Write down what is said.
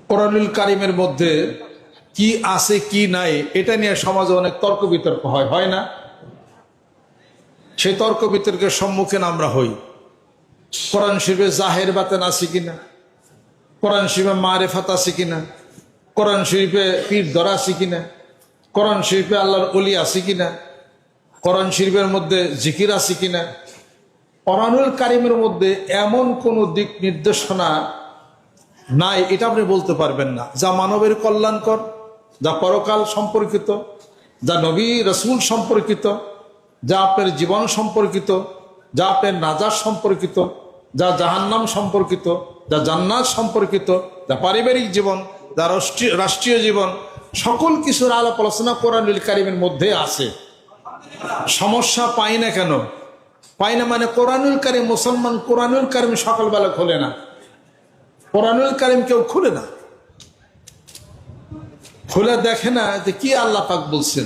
কোরআনুল কারিমের মধ্যে কি আছে কি নাই এটা নিয়ে সমাজে অনেক তর্ক বিতর্ক হয় না? সেই তর্ক বিতর্কের সম্মুখীন আমরা হই। কোরআন শরীফে জাহের বাতেন আছে কিনা, কোরআন শরীফে মারেফাত আছে কিনা, কোরআন শরীফে পীর ধরা আছে কিনা, কোরআন শরীফে আল্লাহর ওলি আছে কিনা, কোরআন শরীফের মধ্যে জিকির আছে কিনা। কোরআনুল কারিমের মধ্যে এমন কোন দিক নির্দেশনা নাই এটা আপনি বলতে পারবেন না, যা মানবের কল্যাণকর, যা পরকাল সম্পর্কিত, যা নবী রসুল সম্পর্কিত, যা আপনার জীবন সম্পর্কিত, যা আপনার নাজাত সম্পর্কিত, যা জাহান্নাম সম্পর্কিত, যা জান্নাত সম্পর্কিত, যা পারিবারিক জীবন, যা রাষ্ট্রীয় জীবন, সকল কিছুর আলাপ আলোচনা কোরআনুল কারিমের মধ্যে আছে। সমস্যা পাই না কেন? পাই না মানে কোরআনুল কারিম, মুসলমান কোরআনুল কারিম সকালবেলা খোলে না, কোরআনুল কারিম কেউ খুলে না, খুলে দেখে না যে কি আল্লাহ পাক বলছেন।